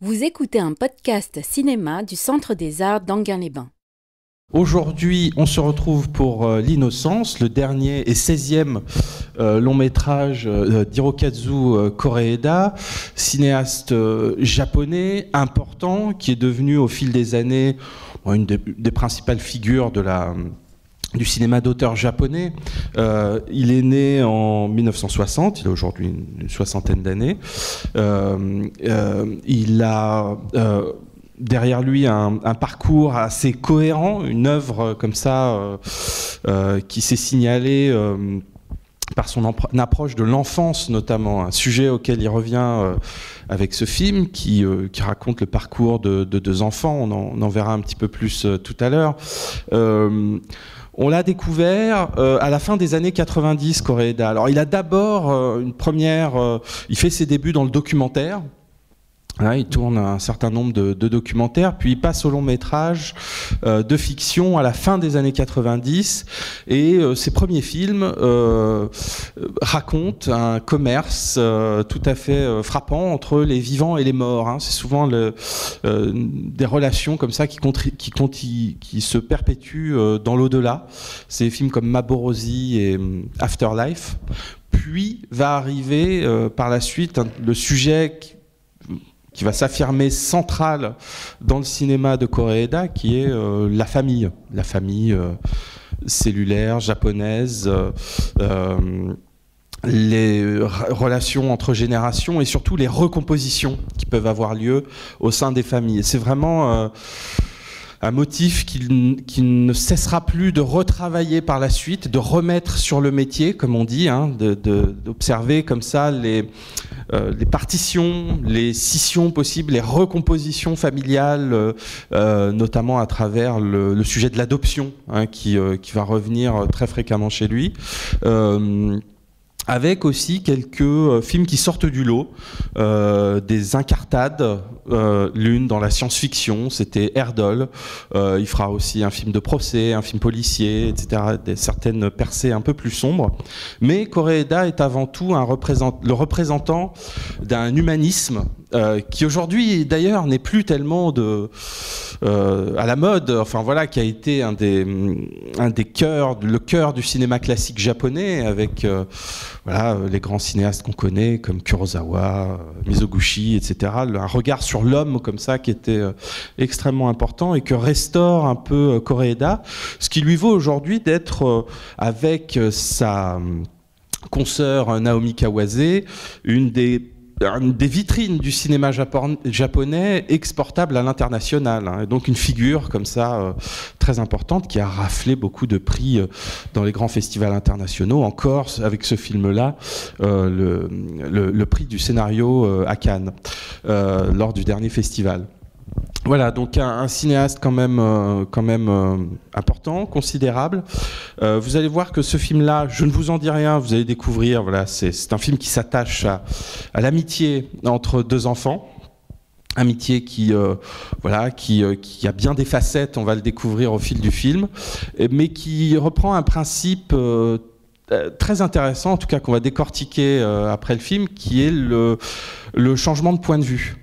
Vous écoutez un podcast cinéma du Centre des Arts d'Enghien-les-Bains. Aujourd'hui, on se retrouve pour L'Innocence, le dernier et 16e long métrage d'Hirokazu Koreeda, cinéaste japonais important qui est devenu au fil des années une des principales figures du cinéma d'auteur japonais. Il est né en 1960, il a aujourd'hui une soixantaine d'années. Il a derrière lui un parcours assez cohérent, une œuvre comme ça qui s'est signalée par son approche de l'enfance notamment, un sujet auquel il revient avec ce film qui raconte le parcours de deux enfants. On en verra un petit peu plus tout à l'heure. On l'a découvert à la fin des années 90, Koreeda. Alors il a d'abord il fait ses débuts dans le documentaire. Là, il tourne un certain nombre de documentaires, puis il passe au long métrage de fiction à la fin des années 90, et ses premiers films racontent un commerce tout à fait frappant entre les vivants et les morts. C'est souvent des relations comme ça qui se perpétuent dans l'au-delà. C'est des films comme Maborosi et Afterlife. Puis va arriver par la suite le sujet qui va s'affirmer central dans le cinéma de Koreeda, qui est la famille cellulaire, japonaise, les relations entre générations et surtout les recompositions qui peuvent avoir lieu au sein des familles. Et c'est vraiment un motif qu'il ne cessera plus de retravailler par la suite, de remettre sur le métier, comme on dit, d'observer comme ça les partitions, les scissions possibles, les recompositions familiales, notamment à travers le sujet de l'adoption, qui va revenir très fréquemment chez lui. Avec aussi quelques films qui sortent du lot, des incartades, l'une dans la science-fiction, c'était Erdol. Il fera aussi un film de procès, un film policier, etc., certaines percées un peu plus sombres. Mais Koreeda est avant tout le représentant d'un humanisme qui aujourd'hui d'ailleurs n'est plus tellement à la mode, qui a été un des cœurs, le cœur du cinéma classique japonais, avec les grands cinéastes qu'on connaît comme Kurosawa, Mizoguchi, etc. Un regard sur l'homme comme ça qui était extrêmement important et que restaure un peu Koreeda, ce qui lui vaut aujourd'hui d'être avec sa consoeur Naomi Kawase une des vitrines du cinéma japonais exportable à l'international, et donc une figure comme ça très importante qui a raflé beaucoup de prix dans les grands festivals internationaux. Encore avec ce film-là, le prix du scénario à Cannes lors du dernier festival. Voilà, donc un cinéaste quand même important, considérable. Vous allez voir que ce film-là, je ne vous en dis rien, vous allez découvrir. Voilà, c'est un film qui s'attache à l'amitié entre deux enfants. Amitié qui a bien des facettes, on va le découvrir au fil du film, mais qui reprend un principe très intéressant, en tout cas qu'on va décortiquer après le film, qui est le changement de point de vue.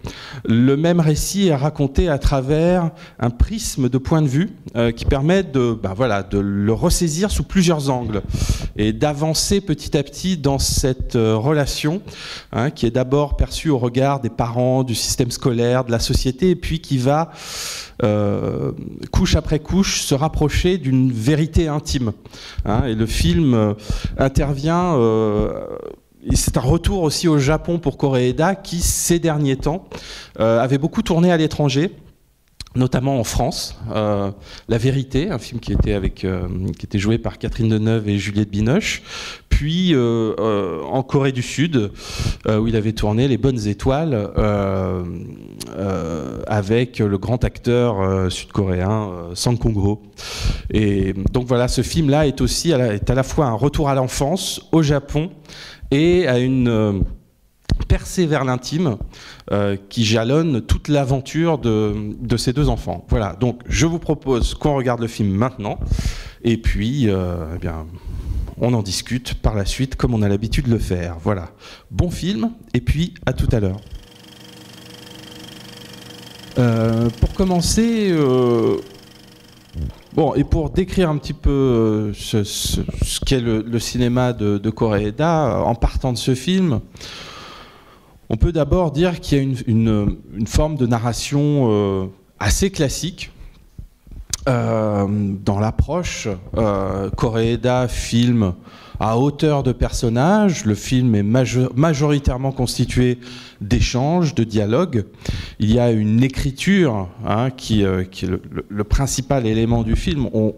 Le même récit est raconté à travers un prisme de point de vue qui permet de le ressaisir sous plusieurs angles et d'avancer petit à petit dans cette relation qui est d'abord perçue au regard des parents, du système scolaire, de la société, et puis qui va couche après couche se rapprocher d'une vérité intime. Et le film intervient. C'est un retour aussi au Japon pour Koreeda qui, ces derniers temps, avait beaucoup tourné à l'étranger, notamment en France. La Vérité, un film qui était joué par Catherine Deneuve et Juliette Binoche, puis en Corée du Sud, où il avait tourné Les Bonnes Étoiles, avec le grand acteur sud-coréen Sang Kung-ho. Et donc voilà, ce film-là est à la fois un retour à l'enfance au Japon et à une percée vers l'intime qui jalonne toute l'aventure de ces deux enfants. Voilà, donc je vous propose qu'on regarde le film maintenant, et puis on en discute par la suite comme on a l'habitude de le faire. Voilà, bon film, et puis à tout à l'heure. Pour commencer, bon, et pour décrire un petit peu ce qu'est le cinéma de Koreeda, en partant de ce film, on peut d'abord dire qu'il y a une forme de narration assez classique. Dans l'approche, Koreeda filme à hauteur de personnages. Le film est majoritairement constitué d'échanges, de dialogues. Il y a une écriture qui est le principal élément du film. On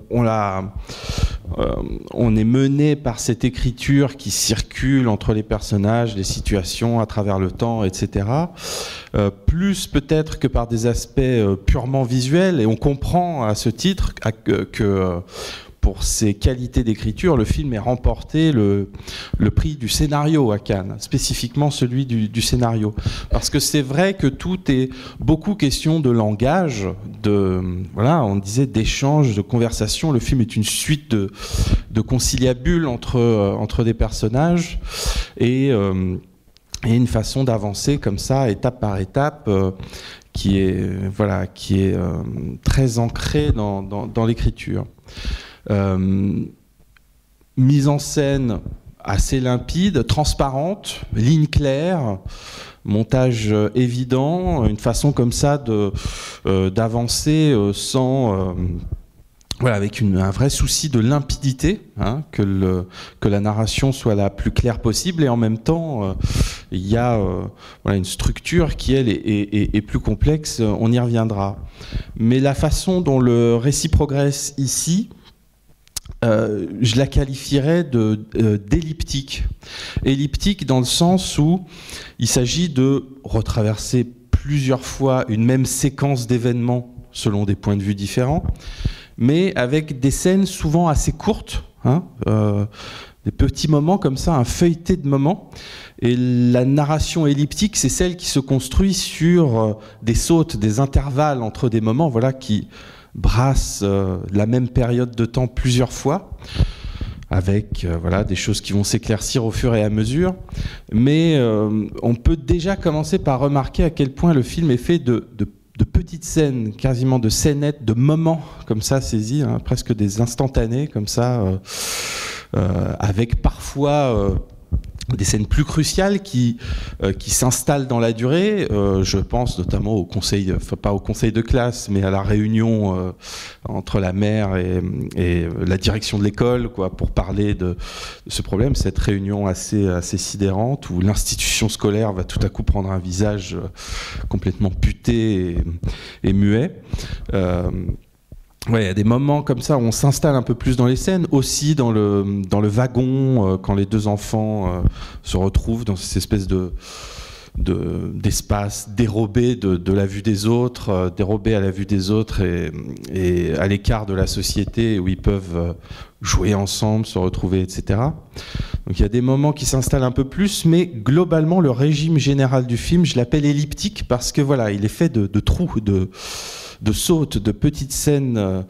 est mené par cette écriture qui circule entre les personnages, les situations, à travers le temps, etc. Plus peut-être que par des aspects purement visuels. Et on comprend à ce titre que pour ses qualités d'écriture, le film ait remporté le prix du scénario à Cannes, spécifiquement celui du scénario. Parce que c'est vrai que tout est beaucoup question de langage, on disait d'échanges, de conversations. Le film est une suite de conciliabules entre des personnages et une façon d'avancer comme ça, étape par étape, qui est très ancrée dans l'écriture. Mise en scène assez limpide, transparente, ligne claire, montage évident, une façon comme ça d'avancer sans avec un vrai souci de limpidité, que la narration soit la plus claire possible, et en même temps il y a une structure qui elle est plus complexe, on y reviendra. Mais la façon dont le récit progresse ici, je la qualifierais d'elliptique. Elliptique dans le sens où il s'agit de retraverser plusieurs fois une même séquence d'événements selon des points de vue différents, mais avec des scènes souvent assez courtes, des petits moments comme ça, un feuilleté de moments. Et la narration elliptique, c'est celle qui se construit sur des sautes, des intervalles entre des moments, qui brasse la même période de temps plusieurs fois, avec des choses qui vont s'éclaircir au fur et à mesure. Mais on peut déjà commencer par remarquer à quel point le film est fait de petites scènes, quasiment de scénettes, de moments comme ça saisis, presque des instantanés comme ça, avec parfois des scènes plus cruciales qui s'installent dans la durée. Je pense notamment au conseil, pas au conseil de classe, mais à la réunion entre la mère et la direction de l'école, pour parler de ce problème, cette réunion assez sidérante où l'institution scolaire va tout à coup prendre un visage complètement puté et muet. Il y a des moments comme ça où on s'installe un peu plus dans les scènes, aussi dans le wagon, quand les deux enfants se retrouvent dans cette espèce d'espace dérobé de la vue des autres, dérobé à la vue des autres et à l'écart de la société, où ils peuvent jouer ensemble, se retrouver, etc. Donc il y a des moments qui s'installent un peu plus, mais globalement le régime général du film, je l'appelle elliptique parce que il est fait de trous, de sautes, de petites scènes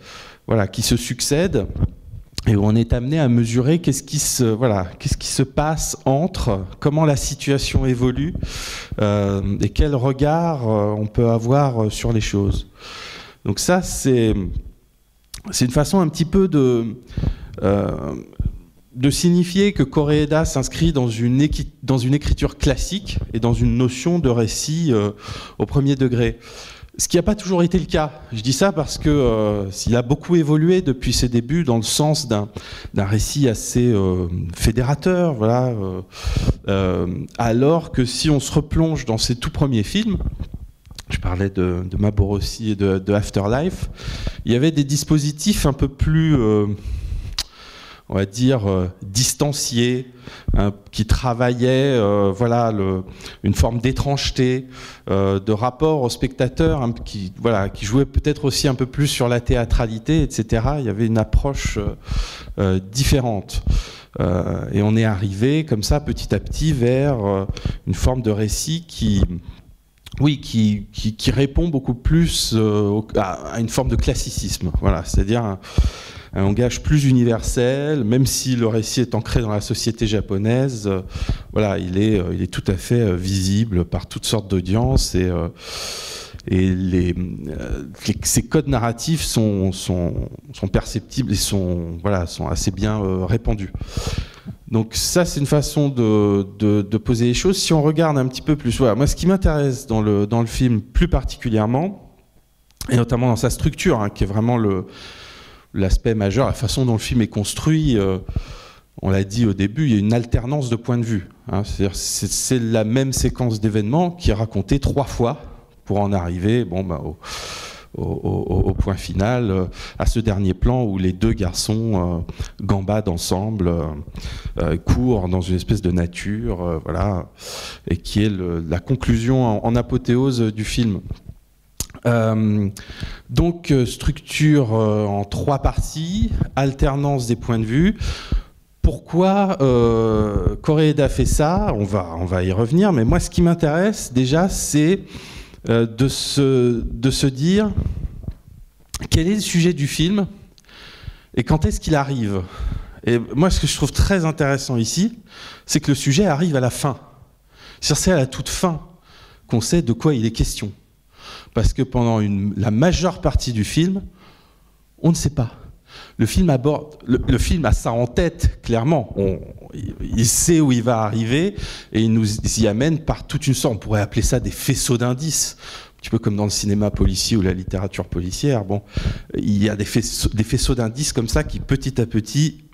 qui se succèdent, et où on est amené à mesurer qu'est-ce qui se passe entre, comment la situation évolue, et quel regard on peut avoir sur les choses. Donc ça, c'est une façon un petit peu de signifier que Koreeda s'inscrit dans une écriture classique et dans une notion de récit au premier degré. Ce qui n'a pas toujours été le cas. Je dis ça parce que il a beaucoup évolué depuis ses débuts dans le sens d'un récit assez fédérateur, alors que si on se replonge dans ses tout premiers films, je parlais de Maborosi et de Afterlife, il y avait des dispositifs un peu plus on va dire distanciés, qui travaillaient une forme d'étrangeté, de rapport au spectateur, qui jouait peut-être aussi un peu plus sur la théâtralité, etc. Il y avait une approche différente. Et on est arrivé comme ça petit à petit vers une forme de récit qui répond beaucoup plus à une forme de classicisme, c'est-à-dire un langage plus universel, même si le récit est ancré dans la société japonaise, il est tout à fait visible par toutes sortes d'audiences, et ces codes narratifs sont perceptibles et sont assez bien répandus. Donc ça, c'est une façon de poser les choses. Si on regarde un petit peu plus, voilà, moi, ce qui m'intéresse dans le film plus particulièrement, et notamment dans sa structure, hein, qui est vraiment l'aspect majeur, la façon dont le film est construit, on l'a dit au début, il y a une alternance de points de vue. Hein, c'est la même séquence d'événements qui est racontée 3 fois pour en arriver au point final, à ce dernier plan où les 2 garçons gambadent ensemble, courent dans une espèce de nature, voilà, et qui est la conclusion en apothéose du film. Donc structure en 3 parties, alternance des points de vue. Pourquoi Koreeda fait ça ? On va y revenir, mais moi ce qui m'intéresse déjà, c'est de se dire quel est le sujet du film et quand est-ce qu'il arrive. Et moi ce que je trouve très intéressant ici, c'est que le sujet arrive à la fin. C'est à la toute fin qu'on sait de quoi il est question. Parce que pendant la majeure partie du film, on ne sait pas. Le film a ça en tête, clairement. Il sait où il va arriver et il nous y amène par toute une sorte, on pourrait appeler ça des faisceaux d'indices, un petit peu comme dans le cinéma policier ou la littérature policière. Bon, il y a des faisceaux d'indices comme ça qui petit à petit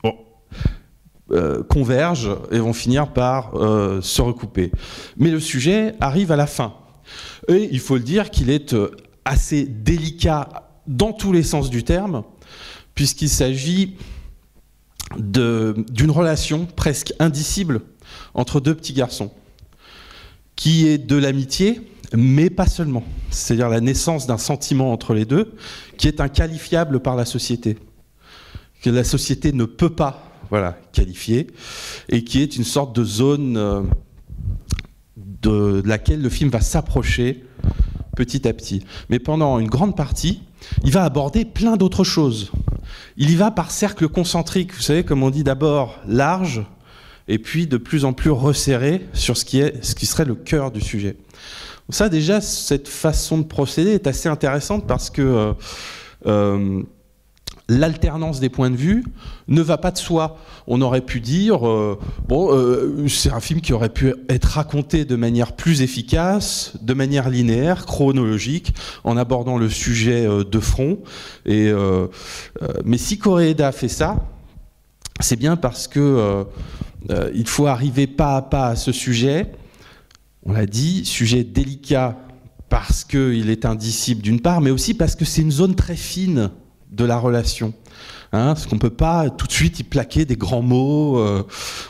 convergent et vont finir par se recouper. Mais le sujet arrive à la fin. Et il faut le dire qu'il est assez délicat dans tous les sens du terme, puisqu'il s'agit d'une relation presque indicible entre 2 petits garçons, qui est de l'amitié, mais pas seulement. C'est-à-dire la naissance d'un sentiment entre les 2, qui est inqualifiable par la société, que la société ne peut pas qualifier, et qui est une sorte de zone de laquelle le film va s'approcher petit à petit. Mais pendant une grande partie, il va aborder plein d'autres choses. Il y va par cercles concentriques, vous savez, comme on dit, d'abord large, et puis de plus en plus resserré sur ce qui serait le cœur du sujet. Donc ça, déjà, cette façon de procéder est assez intéressante parce que l'alternance des points de vue ne va pas de soi. On aurait pu dire, c'est un film qui aurait pu être raconté de manière plus efficace, de manière linéaire, chronologique, en abordant le sujet de front. Mais si Koreeda fait ça, c'est bien parce que il faut arriver pas à pas à ce sujet. On l'a dit, sujet délicat parce qu'il est indicible d'une part, mais aussi parce que c'est une zone très fine de la relation. Parce qu'on ne peut pas tout de suite y plaquer des grands mots,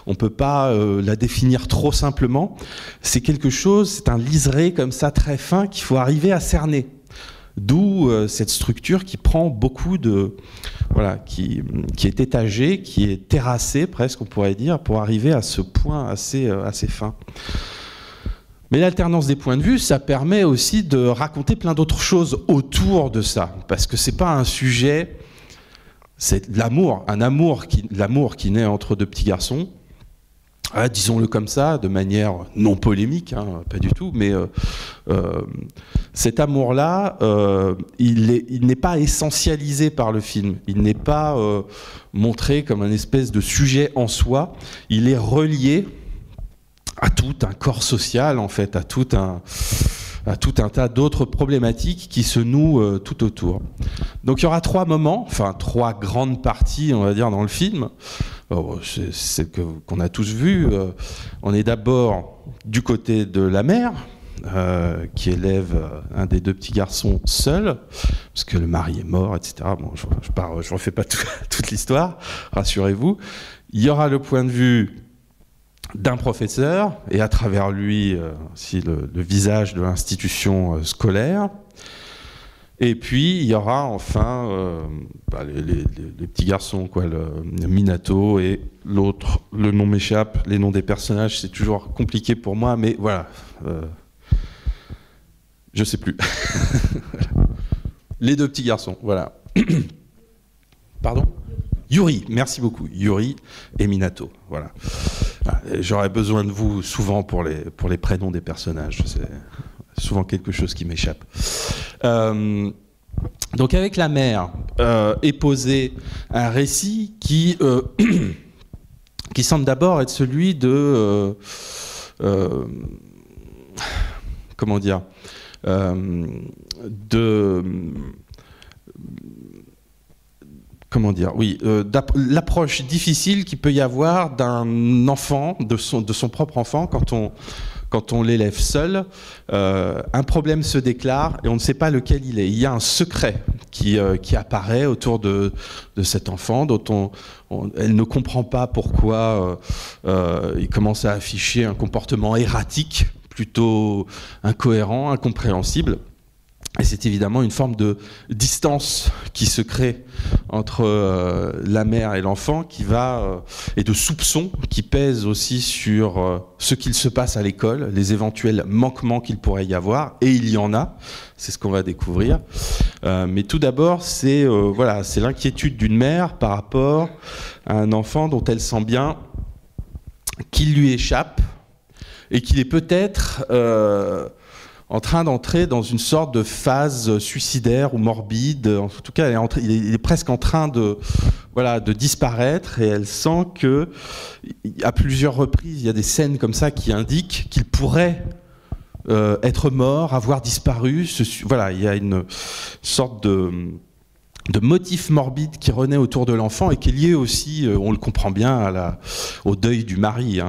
on ne peut pas la définir trop simplement. C'est quelque chose, c'est un liseré comme ça très fin qu'il faut arriver à cerner. D'où cette structure qui prend beaucoup de... qui est étagée, qui est terrassée presque, on pourrait dire, pour arriver à ce point assez fin. Mais l'alternance des points de vue, ça permet aussi de raconter plein d'autres choses autour de ça. Parce que c'est pas un sujet, c'est l'amour, l'amour qui naît entre 2 petits garçons. Disons-le comme ça, de manière non polémique, pas du tout, mais cet amour-là, il n'est pas essentialisé par le film. Il n'est pas montré comme un espèce de sujet en soi. Il est relié à tout un corps social, en fait, à tout un tas d'autres problématiques qui se nouent tout autour. Donc il y aura 3 moments, enfin 3 grandes parties, on va dire, dans le film. C'est celle qu'on a tous vue. On est d'abord du côté de la mère, qui élève un des 2 petits garçons seul, parce que le mari est mort, etc. Bon, je refais pas toute l'histoire, rassurez-vous. Il y aura le point de vue d'un professeur, et à travers lui aussi le visage de l'institution scolaire. Et puis il y aura enfin les petits garçons, le Minato et l'autre, le nom m'échappe, les noms des personnages, c'est toujours compliqué pour moi, mais voilà, je sais plus. Les 2 petits garçons, voilà. Pardon ? Yuri, merci beaucoup. Yuri et Minato, voilà. J'aurais besoin de vous souvent pour les prénoms des personnages. souvent quelque chose qui m'échappe. Donc avec la mère est posé un récit qui semble d'abord être celui de comment dire l'approche difficile qu'il peut y avoir d'un enfant, de son propre enfant, quand on l'élève seul. Un problème se déclare et on ne sait pas lequel il est. Il y a un secret qui apparaît autour de cet enfant, dont elle ne comprend pas pourquoi il commence à afficher un comportement erratique, plutôt incohérent, incompréhensible. Et c'est évidemment une forme de distance qui se crée entre la mère et l'enfant, et de soupçons qui pèsent aussi sur ce qu'il se passe à l'école, les éventuels manquements qu'il pourrait y avoir, et il y en a, c'est ce qu'on va découvrir. Mais tout d'abord, c'est l'inquiétude d'une mère par rapport à un enfant dont elle sent bien qu'il lui échappe, et qu'il est peut-être en train d'entrer dans une sorte de phase suicidaire ou morbide. En tout cas, il est presque en train de disparaître, et elle sent que, à plusieurs reprises, il y a des scènes comme ça qui indiquent qu'il pourrait être mort, avoir disparu. Il y a une sorte de motif morbide qui renaît autour de l'enfant et qui est lié aussi, on le comprend bien, au deuil du mari.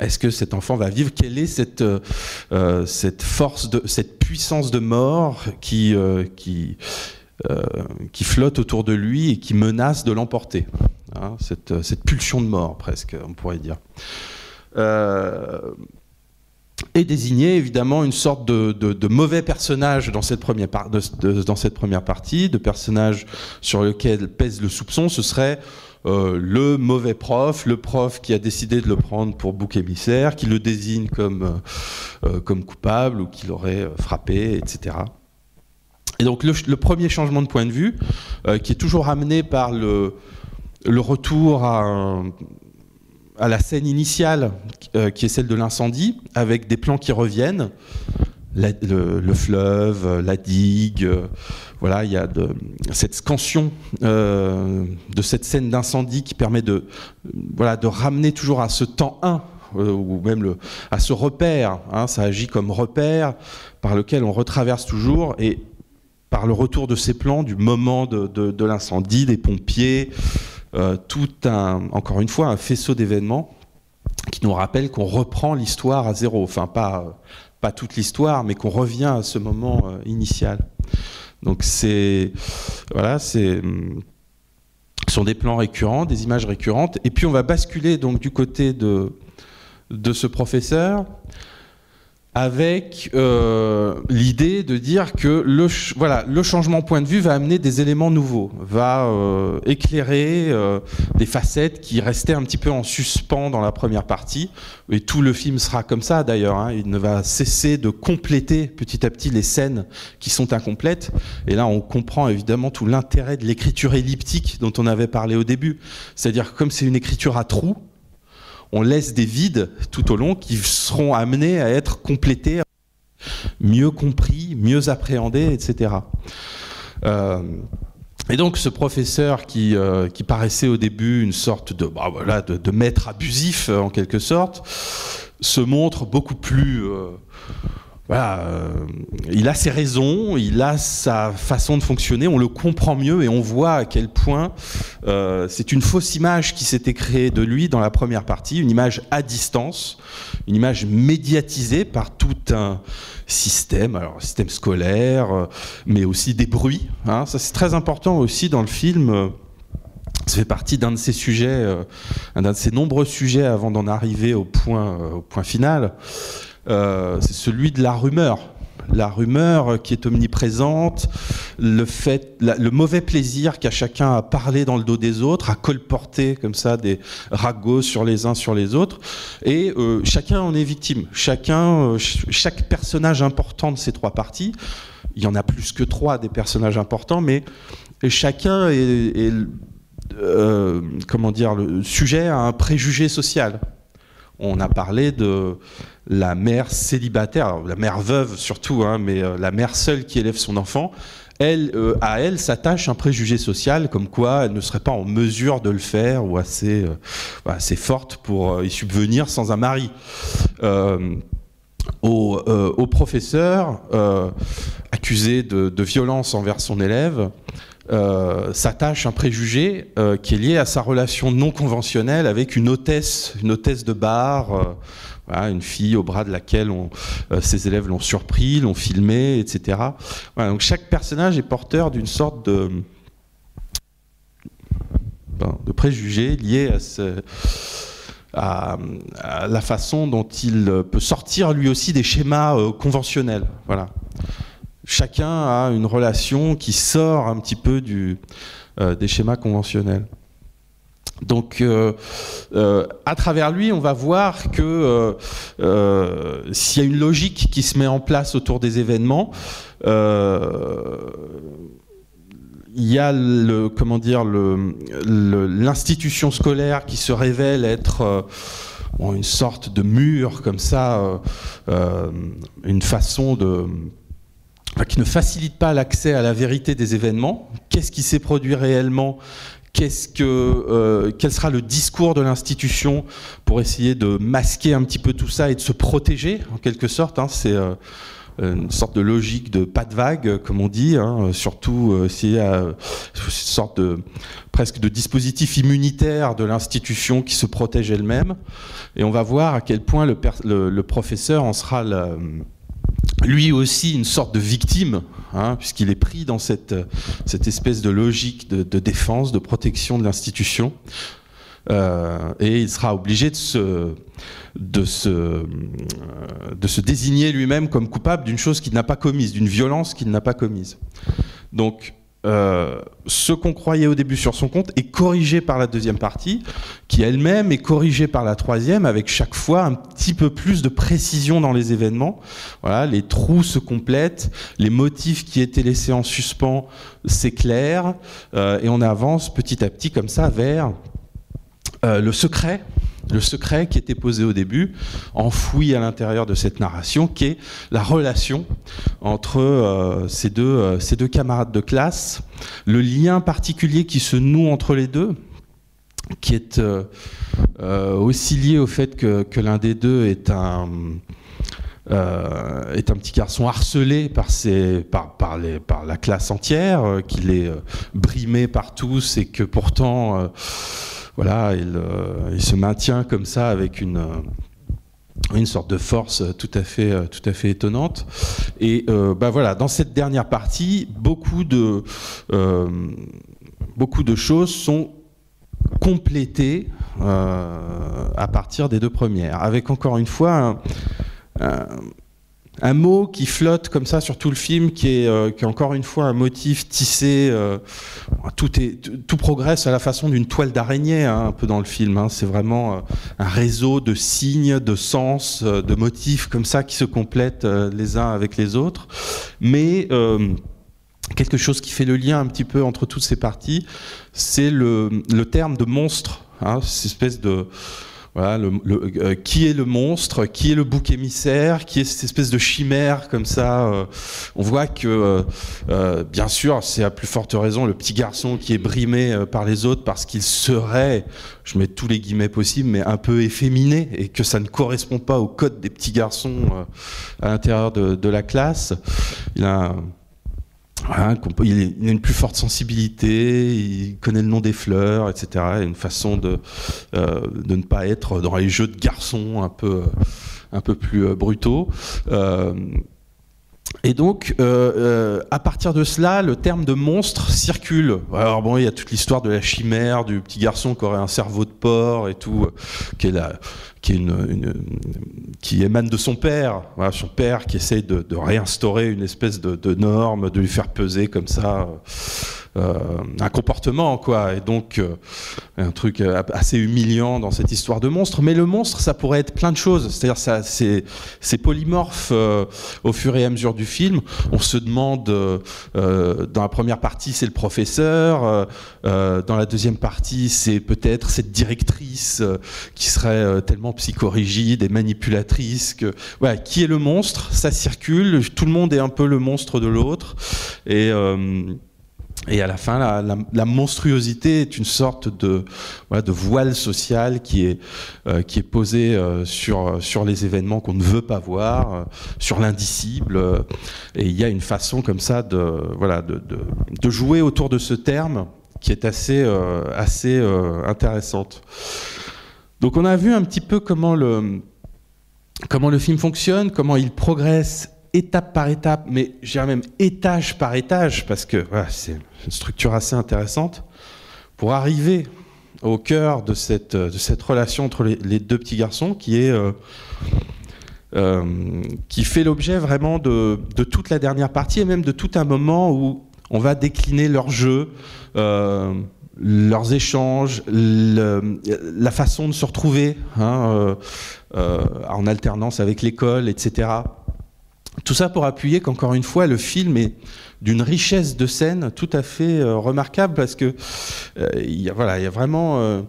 Est-ce que cet enfant va vivre? Quelle est cette force, cette puissance de mort qui flotte autour de lui et qui menace de l'emporter, cette pulsion de mort, presque, on pourrait dire. Et désigner évidemment une sorte de mauvais personnage dans cette première partie, de personnage sur lequel pèse le soupçon. Ce serait le mauvais prof, le prof qui a décidé de le prendre pour bouc émissaire, qui le désigne comme coupable ou qui l'aurait frappé, etc. Et donc le premier changement de point de vue, qui est toujours amené par le retour à la scène initiale, qui est celle de l'incendie, avec des plans qui reviennent, le fleuve, la digue, il y a cette scansion de cette scène d'incendie qui permet de ramener toujours à ce temps 1, ou même à ce repère. Ça agit comme repère par lequel on retraverse toujours, et par le retour de ces plans du moment de l'incendie, des pompiers, encore une fois, un faisceau d'événements qui nous rappelle qu'on reprend l'histoire à zéro. Enfin, pas toute l'histoire, mais qu'on revient à ce moment initial. Donc ce sont des plans récurrents, des images récurrentes. Et puis on va basculer donc du côté de ce professeur, avec l'idée de dire que le changement de point de vue va amener des éléments nouveaux, va éclairer des facettes qui restaient un petit peu en suspens dans la première partie. Et tout le film sera comme ça d'ailleurs. Il ne va cesser de compléter petit à petit les scènes qui sont incomplètes. Et là, on comprend évidemment tout l'intérêt de l'écriture elliptique dont on avait parlé au début. C'est-à-dire que comme c'est une écriture à trous, on laisse des vides tout au long qui seront amenés à être complétés, mieux compris, mieux appréhendés, etc. Et donc ce professeur qui paraissait au début une sorte de maître abusif en quelque sorte, se montre beaucoup plus... il a ses raisons, il a sa façon de fonctionner, on le comprend mieux et on voit à quel point c'est une fausse image qui s'était créée de lui dans la première partie, une image à distance, une image médiatisée par tout un système, alors système scolaire, mais aussi des bruits. Ça c'est très important aussi dans le film. Ça fait partie d'un de ces sujets, d'un de ces nombreux sujets avant d'en arriver au point final. C'est celui de la rumeur qui est omniprésente, le mauvais plaisir qu'a chacun à parler dans le dos des autres, à colporter comme ça des ragots sur les uns sur les autres, et chacun en est victime. Chaque personnage important de ces trois parties, il y en a plus que trois des personnages importants, mais chacun est le sujet à un préjugé social. on a parlé de la mère célibataire, la mère veuve surtout, hein, mais la mère seule qui élève son enfant. À elle s'attache un préjugé social comme quoi elle ne serait pas en mesure de le faire ou assez forte pour y subvenir sans un mari. Au professeur accusé de violence envers son élève s'attache un préjugé qui est lié à sa relation non conventionnelle avec une hôtesse de bar, voilà, une fille au bras de laquelle ses élèves l'ont surpris, l'ont filmé, etc. Voilà, donc chaque personnage est porteur d'une sorte de préjugés liés à la façon dont il peut sortir lui aussi des schémas conventionnels. Voilà. Chacun a une relation qui sort un petit peu des schémas conventionnels. Donc, à travers lui, on va voir que s'il y a une logique qui se met en place autour des événements, il y a l'institution scolaire qui se révèle être une sorte de mur comme ça, une façon qui ne facilite pas l'accès à la vérité des événements. Qu'est-ce qui s'est produit réellement ? Quel sera le discours de l'institution pour essayer de masquer un petit peu tout ça et de se protéger en quelque sorte, hein, c'est une sorte de logique de pas de vague, comme on dit, hein, surtout s'il y a une sorte presque de dispositif immunitaire de l'institution qui se protège elle-même. Et on va voir à quel point le professeur en sera lui aussi une sorte de victime, hein, puisqu'il est pris dans cette espèce de logique de défense, de protection de l'institution. Et il sera obligé de se désigner lui-même comme coupable d'une chose qu'il n'a pas commise, d'une violence qu'il n'a pas commise. Donc, ce qu'on croyait au début sur son compte est corrigé par la deuxième partie, qui elle-même est corrigée par la troisième, avec chaque fois un petit peu plus de précision dans les événements. Voilà, les trous se complètent, les motifs qui étaient laissés en suspens s'éclairent, et on avance petit à petit comme ça vers le secret qui était posé au début, enfoui à l'intérieur de cette narration, qui est la relation entre ces deux camarades de classe, le lien particulier qui se noue entre les deux, qui est aussi lié au fait que l'un des deux est un petit garçon harcelé par la classe entière, qu'il est brimé par tous et que pourtant voilà, il se maintient comme ça avec une sorte de force tout à fait étonnante. Et voilà, dans cette dernière partie, beaucoup de choses sont complétées à partir des deux premières, avec encore une fois un mot qui flotte comme ça sur tout le film, qui est encore une fois un motif tissé. Tout progresse à la façon d'une toile d'araignée, hein, un peu dans le film. Hein. C'est vraiment un réseau de signes, de sens, de motifs comme ça qui se complètent les uns avec les autres. Mais quelque chose qui fait le lien un petit peu entre toutes ces parties, c'est le terme de monstre. Hein, cette espèce de... Voilà, qui est le monstre, qui est le bouc émissaire, qui est cette espèce de chimère comme ça. On voit que, bien sûr, c'est à plus forte raison le petit garçon qui est brimé par les autres parce qu'il serait, je mets tous les guillemets possibles, mais un peu efféminé, et que ça ne correspond pas au code des petits garçons à l'intérieur de la classe. Il a une plus forte sensibilité, il connaît le nom des fleurs, etc. Il a une façon de ne pas être dans les jeux de garçons un peu plus brutaux. Et donc, à partir de cela, le terme de monstre circule. Alors bon, il y a toute l'histoire de la chimère, du petit garçon qui aurait un cerveau de porc et tout, qui émane de son père. Voilà, son père qui essaye de réinstaurer une espèce de norme, de lui faire peser comme ça un comportement, quoi, et donc un truc assez humiliant dans cette histoire de monstre. Mais le monstre, ça pourrait être plein de choses, c'est-à-dire ça, c'est polymorphe au fur et à mesure du film. On se demande, dans la première partie, c'est le professeur, dans la deuxième partie, c'est peut-être cette directrice qui serait tellement psychorigide et manipulatrice que, voilà, qui est le monstre, ça circule, tout le monde est un peu le monstre de l'autre, et à la fin, la monstruosité est une sorte de voile social qui est posé sur les événements qu'on ne veut pas voir, sur l'indicible. Et il y a une façon comme ça de jouer autour de ce terme qui est assez intéressante. Donc on a vu un petit peu comment le film fonctionne, comment il progresse étape par étape, mais je dirais même étage par étage, parce que voilà, c'est une structure assez intéressante, pour arriver au cœur de cette relation entre les deux petits garçons qui fait l'objet vraiment de toute la dernière partie, et même de tout un moment où on va décliner leur jeu, leurs échanges, la façon de se retrouver en alternance avec l'école, etc. Tout ça pour appuyer qu'encore une fois, le film est d'une richesse de scènes tout à fait remarquable, parce que il y a vraiment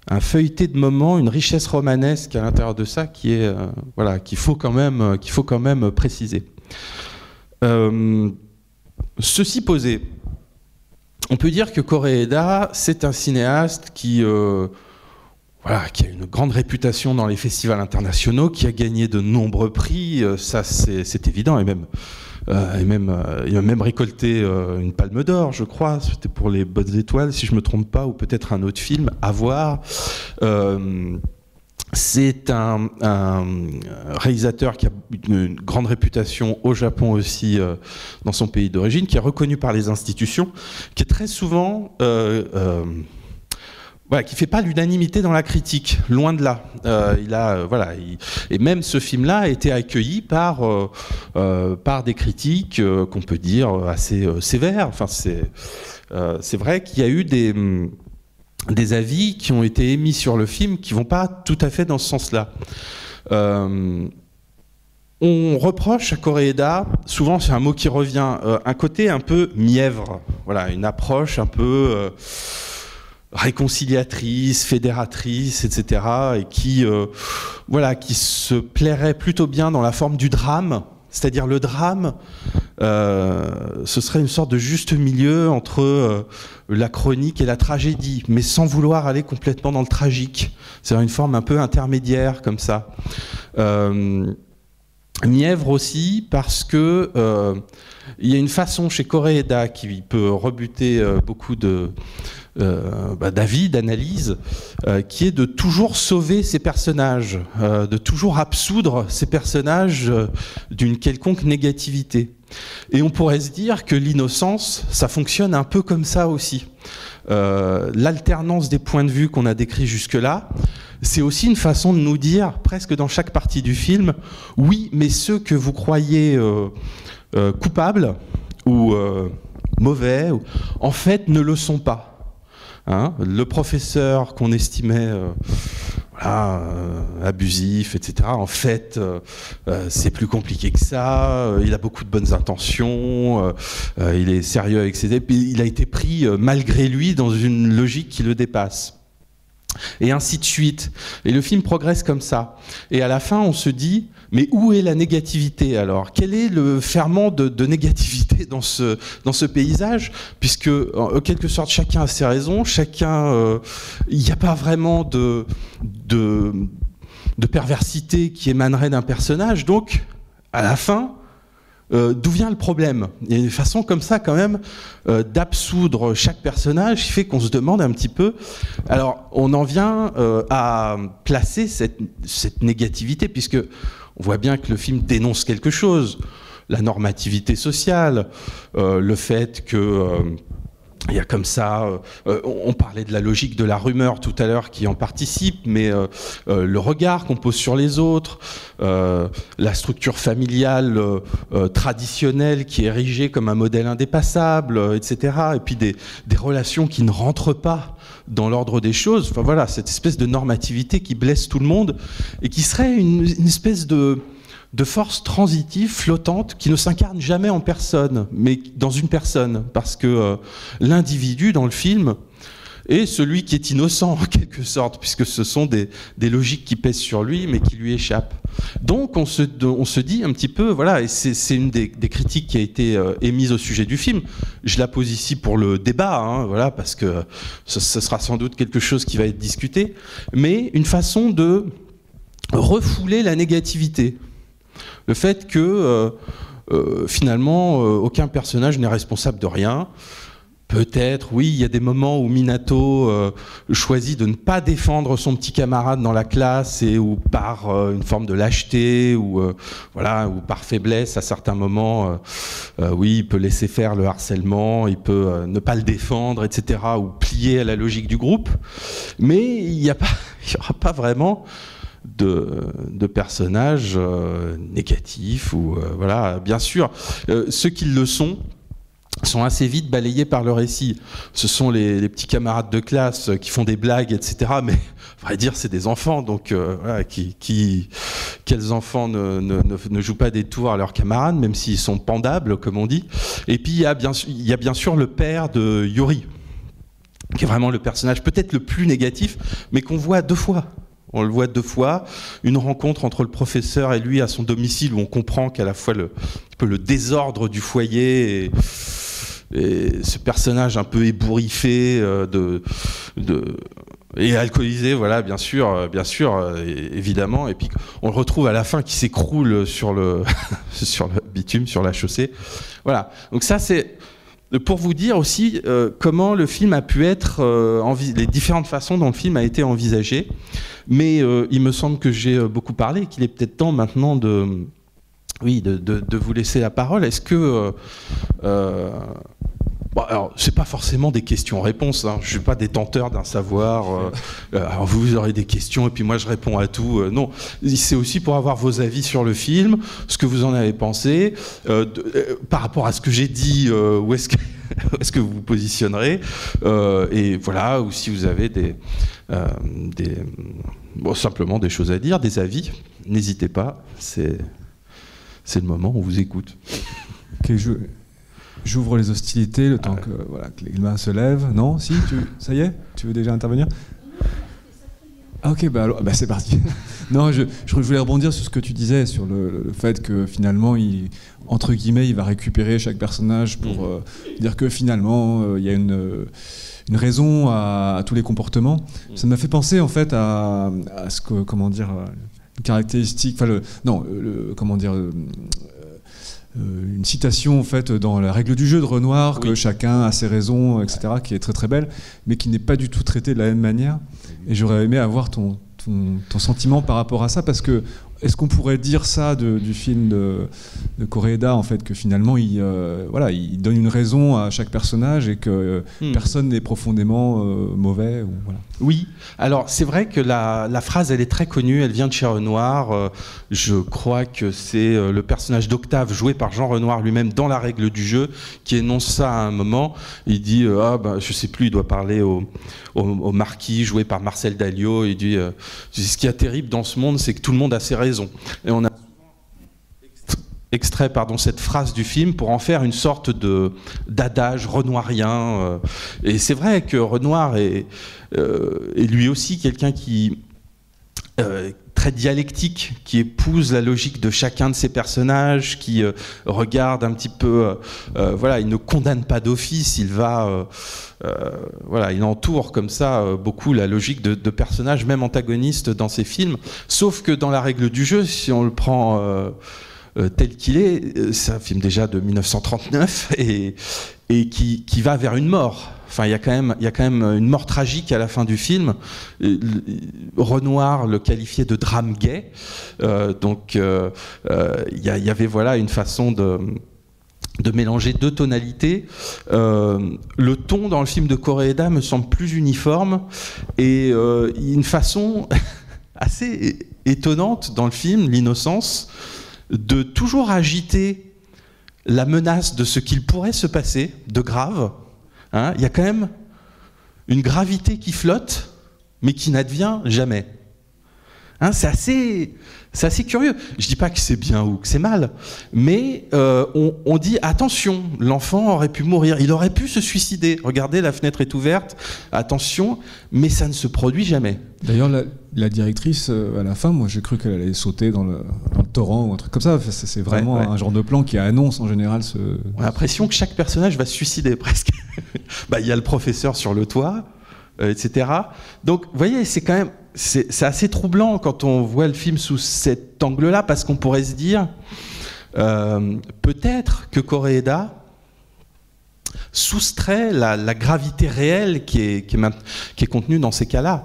un feuilleté de moments, une richesse romanesque à l'intérieur de ça qu'il faut quand même préciser. Ceci posé, on peut dire que Koreeda, c'est un cinéaste qui a une grande réputation dans les festivals internationaux, qui a gagné de nombreux prix, ça c'est évident, et il a même récolté une Palme d'Or, je crois, c'était pour Les Bonnes Étoiles, si je ne me trompe pas, ou peut-être un autre film à voir. C'est un réalisateur qui a une grande réputation au Japon aussi, dans son pays d'origine, qui est reconnu par les institutions, qui est très souvent... qui fait pas l'unanimité dans la critique, loin de là. Et même ce film-là a été accueilli par des critiques qu'on peut dire assez sévères. Enfin, c'est vrai qu'il y a eu des avis qui ont été émis sur le film qui vont pas tout à fait dans ce sens-là. On reproche à Koreeda, souvent c'est un mot qui revient, un côté un peu mièvre, une approche un peu réconciliatrice, fédératrice, etc., et qui se plairait plutôt bien dans la forme du drame. C'est-à-dire le drame, ce serait une sorte de juste milieu entre la chronique et la tragédie, mais sans vouloir aller complètement dans le tragique. C'est-à-dire une forme un peu intermédiaire, comme ça. Mièvre aussi, parce que il y a une façon chez Koreeda qui peut rebuter beaucoup d'avis, d'analyse, qui est de toujours sauver ses personnages, de toujours absoudre ces personnages d'une quelconque négativité. Et on pourrait se dire que l'innocence, ça fonctionne un peu comme ça aussi. L'alternance des points de vue qu'on a décrits jusque-là, c'est aussi une façon de nous dire, presque dans chaque partie du film, oui, mais ceux que vous croyez coupables ou mauvais, en fait, ne le sont pas. Le professeur qu'on estimait abusif, etc., en fait, c'est plus compliqué que ça, il a beaucoup de bonnes intentions, il est sérieux avec ses... Puis il a été pris, malgré lui, dans une logique qui le dépasse. Et ainsi de suite. Et le film progresse comme ça. Et à la fin, on se dit, mais où est la négativité alors? Quel est le ferment de négativité dans ce paysage? Puisque, en quelque sorte, chacun a ses raisons, il n'y a pas vraiment de perversité qui émanerait d'un personnage. Donc, à la fin, d'où vient le problème? Il y a une façon comme ça quand même d'absoudre chaque personnage qui fait qu'on se demande un petit peu. Alors on en vient à placer cette négativité, puisque on voit bien que le film dénonce quelque chose, la normativité sociale, le fait que Il y a comme ça, on parlait de la logique de la rumeur tout à l'heure qui en participe, mais le regard qu'on pose sur les autres, la structure familiale traditionnelle qui est érigée comme un modèle indépassable, etc. Et puis des relations qui ne rentrent pas dans l'ordre des choses. Enfin voilà, cette espèce de normativité qui blesse tout le monde et qui serait une espèce de force transitive, flottante, qui ne s'incarne jamais en personne, mais dans une personne. Parce que l'individu, dans le film, est celui qui est innocent, en quelque sorte, puisque ce sont des logiques qui pèsent sur lui, mais qui lui échappent. Donc on se dit un petit peu, voilà, et c'est une des critiques qui a été émise au sujet du film. Je la pose ici pour le débat, hein, voilà, parce que ce sera sans doute quelque chose qui va être discuté, mais une façon de refouler la négativité. Le fait que finalement aucun personnage n'est responsable de rien. Peut-être, oui, il y a des moments où Minato choisit de ne pas défendre son petit camarade dans la classe et ou par une forme de lâcheté ou voilà, ou par faiblesse à certains moments, oui, il peut laisser faire le harcèlement, il peut ne pas le défendre, etc. ou plier à la logique du groupe. Mais il y aura pas vraiment de personnages négatifs ou voilà. Bien sûr, ceux qui le sont assez vite balayés par le récit. Ce sont les petits camarades de classe qui font des blagues, etc. Mais à vrai dire, c'est des enfants, donc voilà, quels enfants ne jouent pas des tours à leurs camarades, même s'ils sont pendables, comme on dit. Et puis il y a bien sûr le père de Yuri, qui est vraiment le personnage peut-être le plus négatif, mais qu'on voit deux fois. On le voit deux fois, une rencontre entre le professeur et lui à son domicile où on comprend qu'à la fois le désordre du foyer et ce personnage un peu ébouriffé et alcoolisé, voilà, bien sûr, évidemment. Et puis on le retrouve à la fin qui s'écroule sur le bitume, sur la chaussée. Voilà. Donc ça c'est pour vous dire aussi comment le film a pu être, les différentes façons dont le film a été envisagé. Mais il me semble que j'ai beaucoup parlé, qu'il est peut-être temps maintenant de vous laisser la parole. Est-ce que... bon, alors, c'est pas forcément des questions-réponses, hein. Je suis pas détenteur d'un savoir. Alors vous aurez des questions et puis moi je réponds à tout. Non, c'est aussi pour avoir vos avis sur le film, ce que vous en avez pensé, par rapport à ce que j'ai dit, où est-ce que vous vous positionnerez, et voilà, ou si vous avez simplement des choses à dire, des avis, n'hésitez pas, c'est le moment, on vous écoute. Ok, j'ouvre les hostilités, le temps que les mains se lèvent. Non, si, ça y est, tu veux déjà intervenir? Ah ok, alors, c'est parti. Non, je voulais rebondir sur ce que tu disais, sur le fait que finalement, entre guillemets, il va récupérer chaque personnage pour dire que finalement, il y a une raison à tous les comportements. Ça m'a fait penser en fait à ce que, comment dire, une caractéristique, une citation en fait dans la règle du jeu de Renoir, que chacun a ses raisons, etc., qui est très très belle, mais qui n'est pas du tout traitée de la même manière. Et j'aurais aimé avoir ton sentiment par rapport à ça, parce que est-ce qu'on pourrait dire ça du film de Koreeda, en fait, que finalement il donne une raison à chaque personnage et que personne n'est profondément mauvais voilà. Oui, alors c'est vrai que la phrase elle est très connue, elle vient de chez Renoir, je crois que c'est le personnage d'Octave joué par Jean Renoir lui-même dans La règle du jeu qui énonce ça à un moment. Il dit je sais plus, il doit parler au marquis joué par Marcel Dalliot, il dit ce qui est terrible dans ce monde, c'est que tout le monde a ses raisons. Et on a extrait cette phrase du film pour en faire une sorte d'adage renoirien. Et c'est vrai que Renoir est lui aussi quelqu'un qui très dialectique, qui épouse la logique de chacun de ses personnages, qui regarde un petit peu, il ne condamne pas d'office, il entoure comme ça beaucoup la logique de personnages, même antagonistes dans ses films. Sauf que dans La règle du jeu, si on le prend tel qu'il est, c'est un film déjà de 1939 et qui va vers une mort. Enfin, il y a quand même une mort tragique à la fin du film. Renoir le qualifiait de drame gay. Donc, il y avait une façon de mélanger deux tonalités. Le ton dans le film de Koreeda me semble plus uniforme et une façon assez étonnante dans le film, l'innocence, de toujours agiter la menace de ce qu'il pourrait se passer de grave. Hein, il y a quand même une gravité qui flotte, mais qui n'advient jamais. Hein, c'est assez curieux. Je dis pas que c'est bien ou que c'est mal, mais on dit attention, l'enfant aurait pu mourir, il aurait pu se suicider. Regardez, la fenêtre est ouverte, attention, mais ça ne se produit jamais. D'ailleurs, la directrice, à la fin, moi j'ai cru qu'elle allait sauter dans le torrent ou un truc comme ça. C'est vraiment un genre de plan qui annonce en général ce... On a l'impression que chaque personnage va se suicider presque. Bah, y a le professeur sur le toit, etc. Donc, vous voyez, c'est quand même... C'est assez troublant quand on voit le film sous cet angle-là, parce qu'on pourrait se dire peut-être que Koreeda soustrait la gravité réelle qui est contenue dans ces cas-là.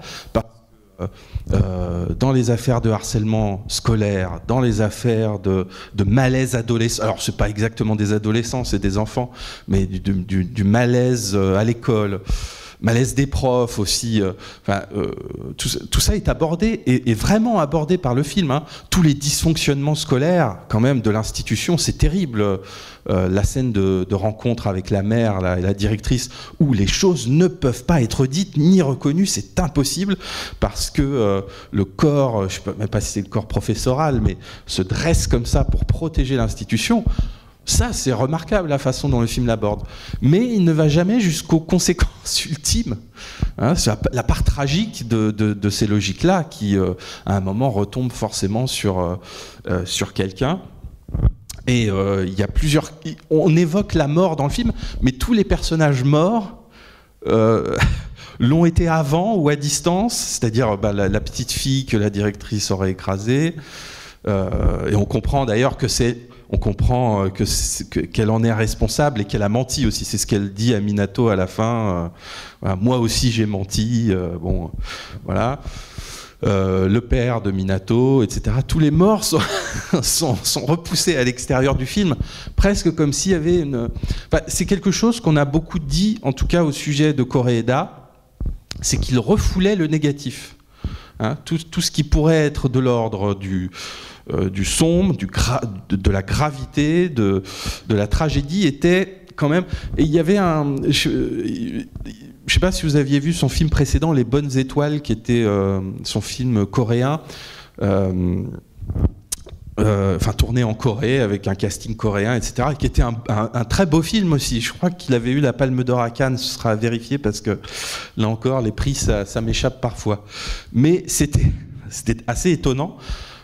Dans les affaires de harcèlement scolaire, dans les affaires de malaise adolescent, alors c'est pas exactement des adolescents, c'est des enfants, mais du malaise à l'école, malaise des profs aussi, tout ça est abordé, et vraiment abordé par le film. Hein. Tous les dysfonctionnements scolaires, quand même, de l'institution, c'est terrible. La scène de rencontre avec la mère et la directrice, où les choses ne peuvent pas être dites ni reconnues, c'est impossible, parce que le corps, je ne sais même pas si c'est le corps professoral, mais se dresse comme ça pour protéger l'institution. Ça, c'est remarquable la façon dont le film l'aborde. Mais il ne va jamais jusqu'aux conséquences ultimes. Hein, c'est la part tragique de ces logiques-là qui, à un moment, retombe forcément sur quelqu'un. Et il y a plusieurs... On évoque la mort dans le film, mais tous les personnages morts l'ont été avant ou à distance, c'est-à-dire la petite fille que la directrice aurait écrasée. Et on comprend d'ailleurs que c'est... On comprend qu'elle en est responsable et qu'elle a menti aussi. C'est ce qu'elle dit à Minato à la fin. Voilà, moi aussi j'ai menti. Bon, voilà. Le père de Minato, etc. Tous les morts sont repoussés à l'extérieur du film, presque comme s'il y avait une... Enfin, c'est quelque chose qu'on a beaucoup dit, en tout cas au sujet de Koreeda, c'est qu'il refoulait le négatif. Hein, tout ce qui pourrait être de l'ordre du sombre, de la gravité, de la tragédie était quand même... Et il y avait un... Je ne sais pas si vous aviez vu son film précédent, Les Bonnes Étoiles, qui était son film coréen, tourné en Corée avec un casting coréen, etc., qui était un très beau film aussi. Je crois qu'il avait eu la Palme d'Or à Cannes, ce sera à vérifier parce que là encore, les prix, ça m'échappe parfois. Mais c'était assez étonnant.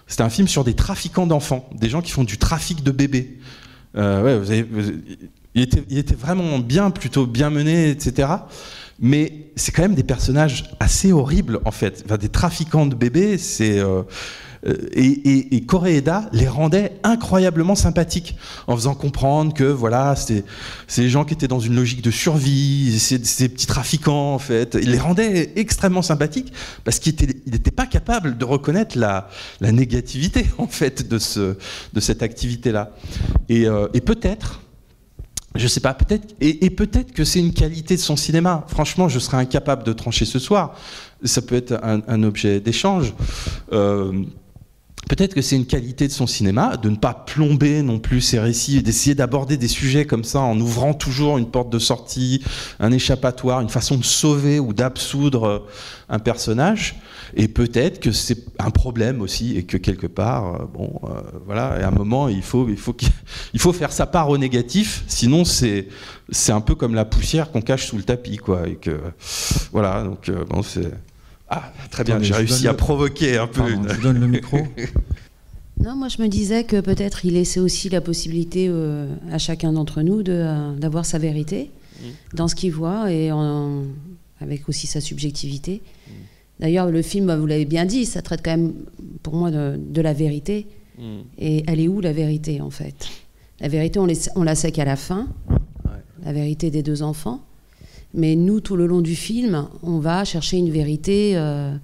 C'était un film sur des trafiquants d'enfants, des gens qui font du trafic de bébés. Il était vraiment bien, plutôt bien mené, etc. Mais c'est quand même des personnages assez horribles, en fait. Enfin, des trafiquants de bébés, c'est... Et Koreeda les rendait incroyablement sympathiques en faisant comprendre que voilà, c'est des gens qui étaient dans une logique de survie, c'est des petits trafiquants en fait. Il les rendait extrêmement sympathiques parce qu'il n'était pas capable de reconnaître la négativité en fait de cette activité-là. Et peut-être, je sais pas, peut-être, et peut-être que c'est une qualité de son cinéma. Franchement, je serais incapable de trancher ce soir. Ça peut être un objet d'échange. Peut-être que c'est une qualité de son cinéma, de ne pas plomber non plus ses récits, d'essayer d'aborder des sujets comme ça en ouvrant toujours une porte de sortie, un échappatoire, une façon de sauver ou d'absoudre un personnage. Et peut-être que c'est un problème aussi et que quelque part, voilà, à un moment, il faut faire sa part au négatif, sinon c'est un peu comme la poussière qu'on cache sous le tapis, quoi. Et que, voilà, donc bon, c'est... Ah, très bien, j'ai réussi à provoquer un peu. Pardon, je donne le micro. Non, moi je me disais que peut-être il laissait aussi la possibilité à chacun d'entre nous d'avoir sa vérité dans ce qu'il voit et avec aussi sa subjectivité. D'ailleurs, le film, vous l'avez bien dit, ça traite quand même pour moi de la vérité. Et elle est où la vérité en fait? La vérité, on la sait qu'à la fin, la vérité des deux enfants. Mais nous, tout le long du film, on va chercher une vérité. Moi,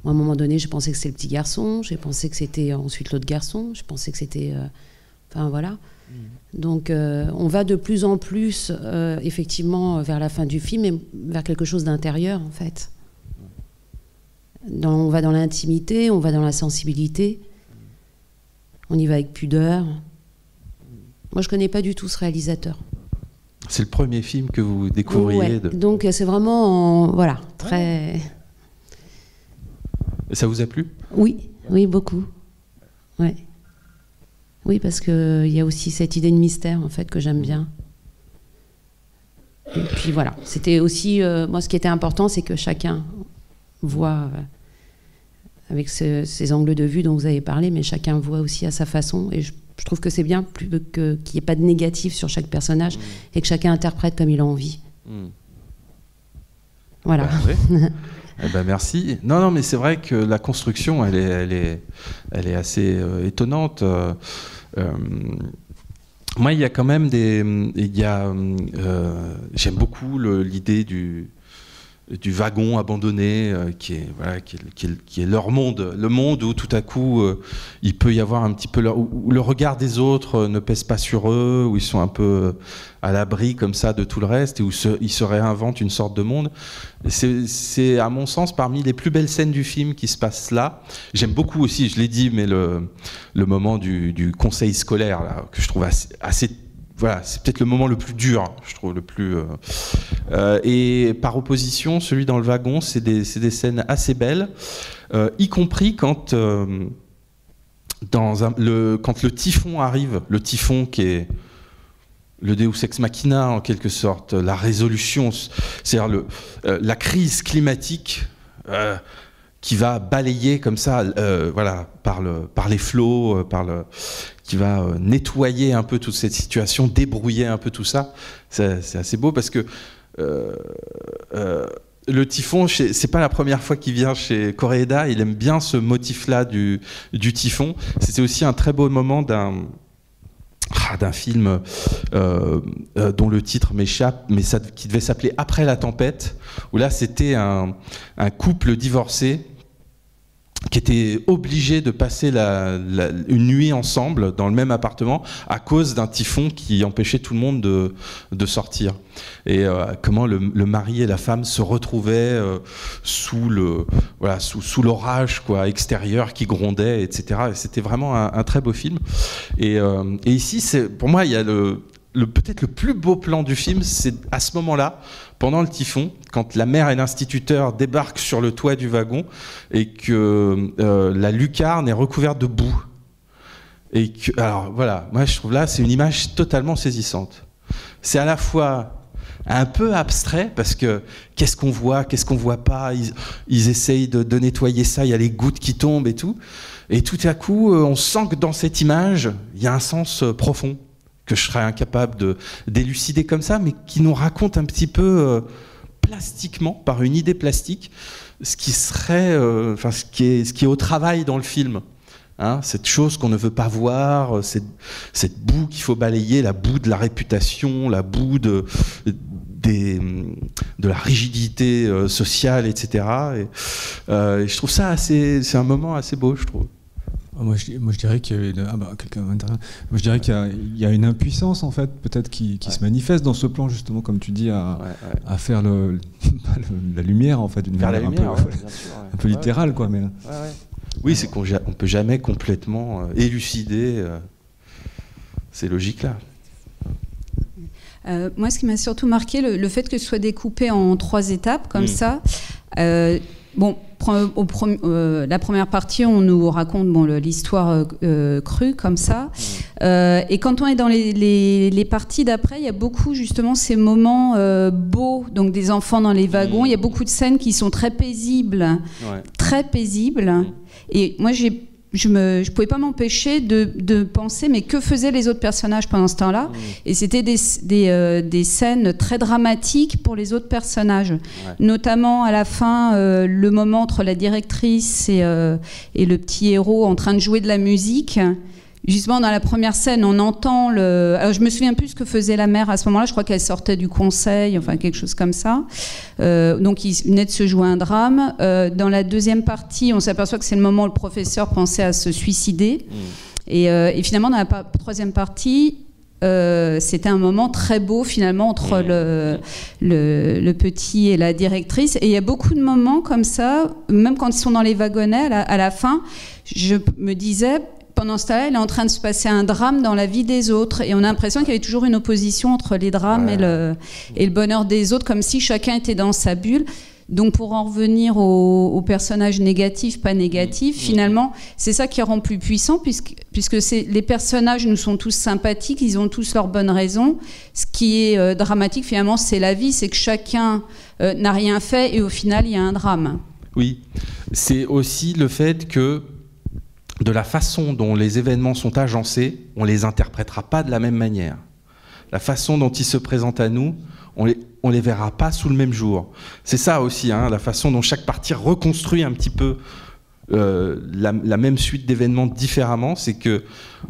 à un moment donné, je pensais que c'était le petit garçon. J'ai pensé que c'était ensuite l'autre garçon. Je pensais que c'était Enfin voilà. Donc on va de plus en plus effectivement vers la fin du film et vers quelque chose d'intérieur en fait. On va dans l'intimité, on va dans la sensibilité, on y va avec pudeur. Moi je connais pas du tout ce réalisateur. C'est le premier film que vous découvriez ouais. Donc c'est vraiment voilà, très... Et ça vous a plu ? Oui, beaucoup. Ouais. Oui, parce qu'il y a aussi cette idée de mystère, en fait, que j'aime bien. Et puis voilà, c'était aussi... moi, ce qui était important, c'est que chacun voit, avec ces angles de vue dont vous avez parlé, mais chacun voit aussi à sa façon. Et je trouve que c'est bien, plus qu'il n'y ait pas de négatif sur chaque personnage, et que chacun interprète comme il a envie. Voilà. Bah, oui. Eh ben merci. Non, mais c'est vrai que la construction, elle est assez étonnante. Moi, il y a quand même j'aime beaucoup l'idée du wagon abandonné, qui est leur monde, le monde où tout à coup il peut y avoir un petit peu où le regard des autres ne pèse pas sur eux, où ils sont un peu à l'abri comme ça de tout le reste, et où ils se réinventent une sorte de monde. C'est à mon sens parmi les plus belles scènes du film qui se passent là. J'aime beaucoup aussi, je l'ai dit, mais le moment du conseil scolaire là, que je trouve assez voilà, c'est peut-être le moment le plus dur, je trouve, le plus... et par opposition, celui dans le wagon, c'est des scènes assez belles, y compris quand, quand le typhon arrive, le typhon qui est le Deus ex machina, en quelque sorte, la résolution, c'est-à-dire la crise climatique qui va balayer comme ça, voilà, par les flots, qui va nettoyer un peu toute cette situation, débrouiller un peu tout ça. C'est assez beau parce que le typhon, c'est pas la première fois qu'il vient chez Koreeda. Il aime bien ce motif-là du typhon. C'était aussi un très beau moment d'un film dont le titre m'échappe, mais qui devait s'appeler Après la tempête, où là c'était un couple divorcé qui était obligé de passer une nuit ensemble dans le même appartement à cause d'un typhon qui empêchait tout le monde de sortir. Et comment le mari et la femme se retrouvaient sous l'orage extérieur qui grondait, etc. Et c'était vraiment un très beau film. Et ici, pour moi, il y a peut-être le plus beau plan du film, c'est à ce moment-là, pendant le typhon, quand la mère et l'instituteur débarquent sur le toit du wagon et que la lucarne est recouverte de boue. Et alors voilà, moi je trouve là, c'est une image totalement saisissante. C'est à la fois un peu abstrait, parce que qu'est-ce qu'on voit pas, ils essayent de nettoyer ça, il y a les gouttes qui tombent et tout à coup, on sent que dans cette image, il y a un sens profond, que je serais incapable d'élucider comme ça, mais qui nous raconte un petit peu plastiquement, par une idée plastique, ce qui serait, ce qui est au travail dans le film. Hein, cette chose qu'on ne veut pas voir, cette boue qu'il faut balayer, la boue de la réputation, la boue de la rigidité sociale, etc. Et je trouve ça c'est un moment assez beau, je trouve. Moi, je dirais qu'il y a quelqu'un m'intervient. Moi, je dirais qu'il y a une impuissance, en fait, peut-être qui se manifeste dans ce plan, justement, comme tu dis, à faire la lumière, en fait, d'une manière un peu littérale, quoi. Mais... Oui, c'est qu'on ne peut jamais complètement élucider ces logiques-là. Moi, ce qui m'a surtout marqué, le fait que ce soit découpé en 3 étapes, comme ça. La première partie, on nous raconte l'histoire crue, comme ça. Et quand on est dans les parties d'après, il y a beaucoup, justement, ces moments beaux, donc des enfants dans les wagons. Il y a beaucoup de scènes qui sont très paisibles. Très paisibles. Et moi, je pouvais pas m'empêcher de penser, mais que faisaient les autres personnages pendant ce temps-là? Et c'était des scènes très dramatiques pour les autres personnages, notamment à la fin, le moment entre la directrice et le petit héros en train de jouer de la musique. Justement, dans la première scène, on entend alors, je me souviens plus ce que faisait la mère à ce moment-là. Je crois qu'elle sortait du conseil, enfin quelque chose comme ça. Donc, il venait de se jouer un drame. Dans la deuxième partie, on s'aperçoit que c'est le moment où le professeur pensait à se suicider. Et finalement, dans la troisième partie, c'était un moment très beau finalement entre le petit et la directrice. Et il y a beaucoup de moments comme ça, même quand ils sont dans les wagonnets, à la fin, je me disais, pendant ce temps-là, il est en train de se passer un drame dans la vie des autres. Et on a l'impression qu'il y avait toujours une opposition entre les drames et le bonheur des autres, comme si chacun était dans sa bulle. Donc pour en revenir aux personnages négatifs, pas négatifs, finalement, c'est ça qui rend plus puissant, puisque les personnages nous sont tous sympathiques, ils ont tous leurs bonnes raisons. Ce qui est dramatique, finalement, c'est la vie, c'est que chacun n'a rien fait et au final, il y a un drame. Oui, c'est aussi le fait que de la façon dont les événements sont agencés, on ne les interprétera pas de la même manière. La façon dont ils se présentent à nous, on les verra pas sous le même jour. C'est ça aussi, hein, la façon dont chaque partie reconstruit un petit peu la même suite d'événements différemment. C'est que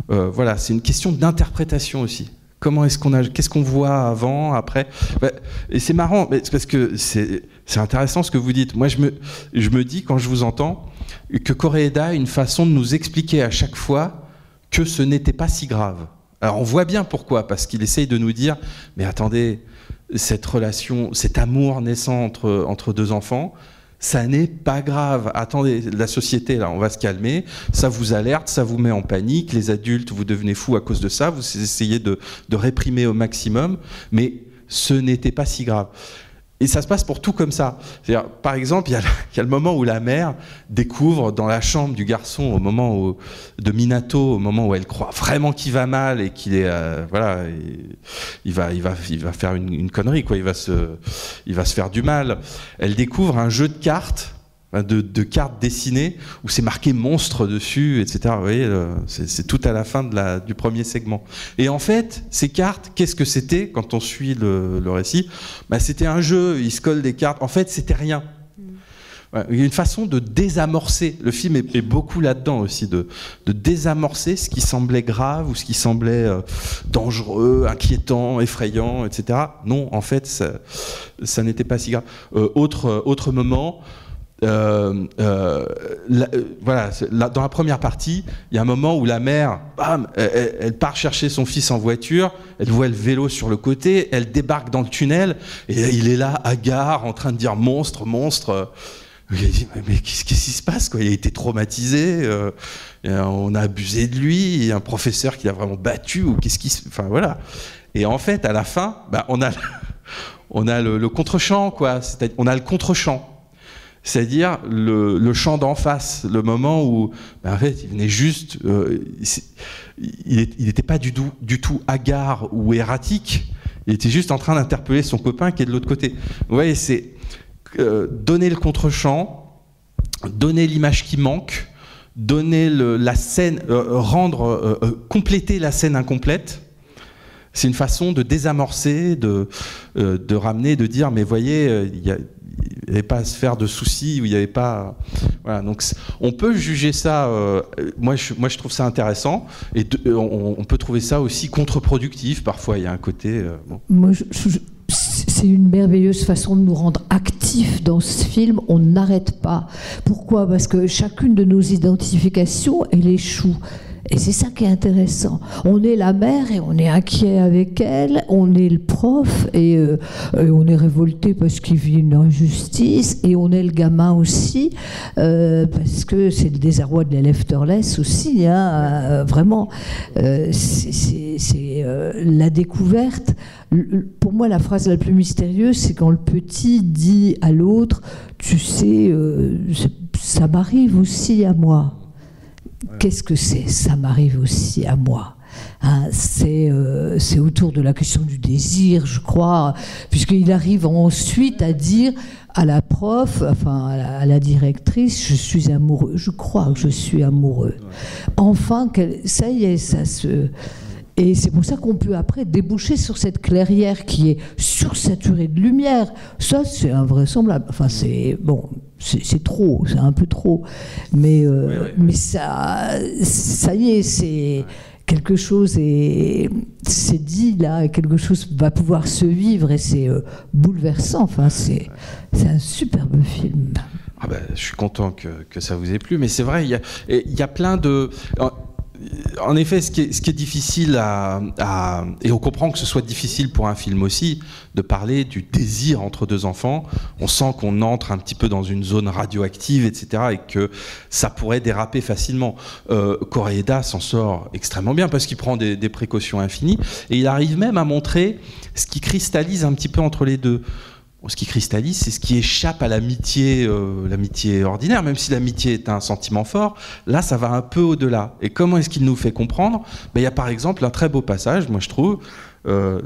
voilà, c'est une question d'interprétation aussi. Qu'est-ce qu'on voit avant, après? Et c'est marrant, parce que c'est intéressant ce que vous dites. Moi, je me dis, quand je vous entends, que Koreeda a une façon de nous expliquer à chaque fois que ce n'était pas si grave. Alors on voit bien pourquoi, parce qu'il essaye de nous dire, mais attendez, cette relation, cet amour naissant entre deux enfants, ça n'est pas grave. Attendez, la société, là, on va se calmer, ça vous alerte, ça vous met en panique, les adultes, vous devenez fous à cause de ça, vous essayez de réprimer au maximum, mais ce n'était pas si grave. Et ça se passe pour tout comme ça. C'est-à-dire, par exemple, il y a le moment où la mère découvre dans la chambre du garçon, au moment de Minato, au moment où elle croit vraiment qu'il va mal et qu'il est, voilà, il va faire une connerie, quoi. Il va se faire du mal. Elle découvre un jeu de cartes, de cartes dessinées où c'est marqué monstre dessus, etc. Vous voyez, c'est tout à la fin du premier segment. Et en fait, ces cartes, qu'est-ce que c'était quand on suit le récit? C'était un jeu, il se colle des cartes. En fait, c'était rien. Il y a une façon de désamorcer. Le film est beaucoup là-dedans aussi, de désamorcer ce qui semblait grave ou ce qui semblait dangereux, inquiétant, effrayant, etc. Non, en fait, ça n'était pas si grave. Autre moment. Voilà, dans la première partie, il y a un moment où la mère, bam, elle part chercher son fils en voiture, elle voit le vélo sur le côté, elle débarque dans le tunnel et il est là, hagard, en train de dire monstre, monstre. Il a dit mais qu'est-ce qui se passe, quoi? Il a été traumatisé, on a abusé de lui, il y a un professeur qui l'a vraiment battu ou enfin voilà. Et en fait, à la fin, on a le contre-champ, quoi. On a le contre-champ. C'est-à-dire le champ d'en face, le moment où, en fait, il venait juste, il n'était pas du tout hagard ou erratique, il était juste en train d'interpeller son copain qui est de l'autre côté. Vous voyez, c'est donner le contre-champ, donner l'image qui manque, donner la scène, compléter la scène incomplète. C'est une façon de désamorcer, de ramener, de dire, mais voyez, il n'y avait pas à se faire de soucis, où il n'y avait pas... Voilà, donc on peut juger ça, moi je trouve ça intéressant, et on peut trouver ça aussi contre-productif, parfois il y a un côté... Bon. Moi, c'est une merveilleuse façon de nous rendre actifs dans ce film, on n'arrête pas. Pourquoi? Parce que chacune de nos identifications, elle échoue. Et c'est ça qui est intéressant. On est la mère et on est inquiet avec elle, on est le prof et on est révolté parce qu'il vit une injustice, et on est le gamin aussi, parce que c'est le désarroi de l'élève Turles aussi, hein, vraiment. C'est la découverte. Pour moi, la phrase la plus mystérieuse, c'est quand le petit dit à l'autre, tu sais, ça m'arrive aussi à moi. Qu'est-ce que c'est? Ça m'arrive aussi à moi. Hein, c'est autour de la question du désir, je crois, puisqu'il arrive ensuite à dire à la prof, enfin à la directrice, je suis amoureux. Je crois que je suis amoureux. Enfin, ça y est, ça se... Et c'est pour ça qu'on peut après déboucher sur cette clairière qui est sursaturée de lumière. Ça, c'est invraisemblable. Enfin, c'est bon, c'est trop, c'est un peu trop. Mais ça y est, c'est quelque chose et c'est dit là, quelque chose va pouvoir se vivre et c'est bouleversant. Enfin, c'est un superbe film. Ah ben, je suis content que ça vous ait plu, mais c'est vrai, il y a plein de... en effet, ce qui est difficile et on comprend que ce soit difficile pour un film aussi, de parler du désir entre deux enfants. On sent qu'on entre un petit peu dans une zone radioactive, etc., et que ça pourrait déraper facilement. Koreeda s'en sort extrêmement bien parce qu'il prend des précautions infinies, et il arrive même à montrer ce qui cristallise un petit peu entre les deux. Ce qui cristallise, c'est ce qui échappe à l'amitié ordinaire, même si l'amitié est un sentiment fort. Là, ça va un peu au-delà. Et comment est-ce qu'il nous fait comprendre ? Il y a par exemple un très beau passage, moi je trouve,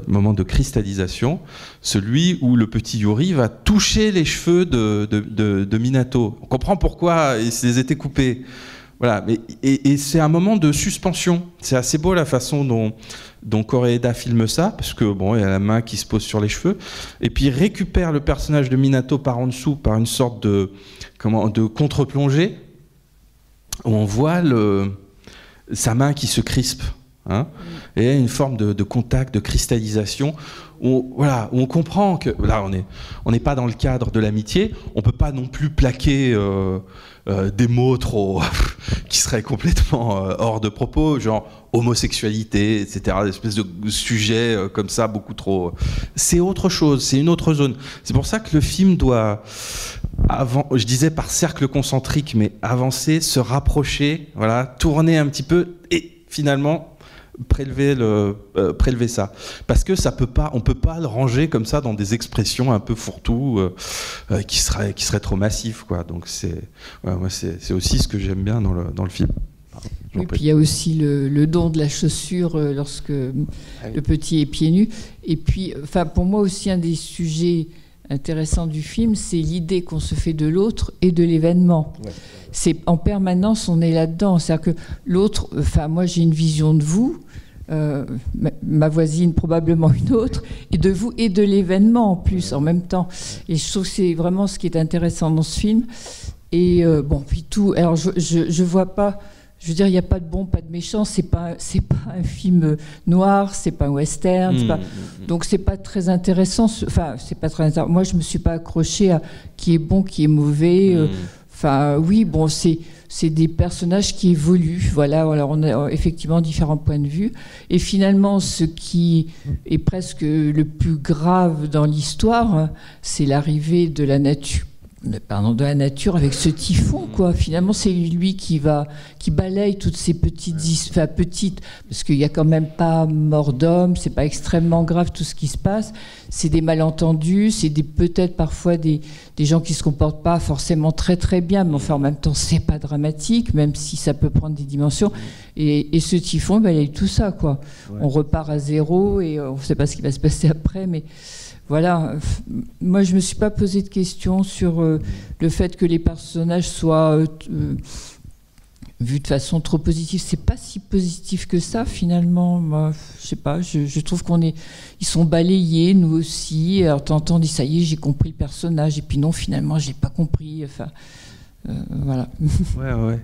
moment de cristallisation, celui où le petit Yuri va toucher les cheveux de Minato. On comprend pourquoi il se les était coupés. Voilà, et c'est un moment de suspension. C'est assez beau la façon dont Koreeda filme ça, parce que bon, il y a la main qui se pose sur les cheveux, et puis il récupère le personnage de Minato par en dessous, par une sorte de contre-plongée, où on voit sa main qui se crispe, hein, et une forme de contact, de cristallisation, où on comprend que là on n'est pas dans le cadre de l'amitié, on peut pas non plus plaquer des mots trop qui seraient complètement hors de propos, genre homosexualité, etc., des espèces de sujets comme ça beaucoup trop. C'est autre chose, c'est une autre zone. C'est pour ça que le film doit, je disais par cercle concentrique, mais avancer, se rapprocher, voilà, tourner un petit peu et finalement prélever ça, parce que on peut pas le ranger comme ça dans des expressions un peu fourre-tout qui seraient trop massives, quoi. Donc c'est aussi ce que j'aime bien dans le film. Oui, puis il y a aussi le don de la chaussure lorsque le petit est pieds nus. Et puis, pour moi aussi, un des sujets intéressants du film, c'est l'idée qu'on se fait de l'autre et de l'événement. Ouais. C'est en permanence, on est là-dedans. C'est-à-dire que l'autre, moi j'ai une vision de vous, ma voisine probablement une autre, et de vous et de l'événement en plus, en même temps. Et je trouve que c'est vraiment ce qui est intéressant dans ce film. Et puis tout. Alors je vois pas. Je veux dire, il n'y a pas de bon, pas de méchant. C'est pas un film noir, c'est pas un western. Donc c'est pas très intéressant. C'est pas très intéressant. Moi, je me suis pas accrochée à qui est bon, qui est mauvais. Oui, bon, c'est des personnages qui évoluent. Voilà, alors on a effectivement différents points de vue. Et finalement, ce qui est presque le plus grave dans l'histoire, c'est l'arrivée de la nature. De la nature avec ce typhon, quoi. Finalement, c'est lui qui balaye toutes ces petites, parce qu'il n'y a quand même pas mort d'homme, c'est pas extrêmement grave tout ce qui se passe. C'est des malentendus, c'est peut-être parfois des gens qui se comportent pas forcément très très bien, mais enfin en même temps c'est pas dramatique, même si ça peut prendre des dimensions. Et ce typhon, il y a eu tout ça, quoi. Ouais. On repart à zéro et on ne sait pas ce qui va se passer après, mais voilà, moi je ne me suis pas posé de questions sur le fait que les personnages soient vus de façon trop positive. C'est pas si positif que ça finalement. Moi, je sais pas, je trouve ils sont balayés, nous aussi. Alors t'entends, dit ça y est, j'ai compris le personnage, et puis non, finalement, j'ai pas compris. Enfin, voilà. Ouais.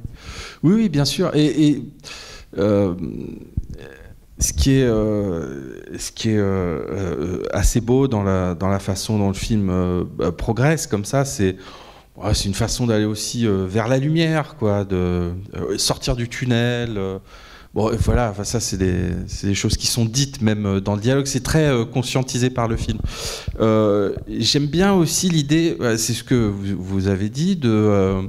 Oui, bien sûr. Et ce qui est assez beau dans la façon dont le film progresse comme ça, c'est une façon d'aller aussi vers la lumière, quoi, de sortir du tunnel. Voilà, ça c'est des choses qui sont dites même dans le dialogue. C'est très conscientisé par le film. J'aime bien aussi l'idée, c'est ce que vous avez dit, de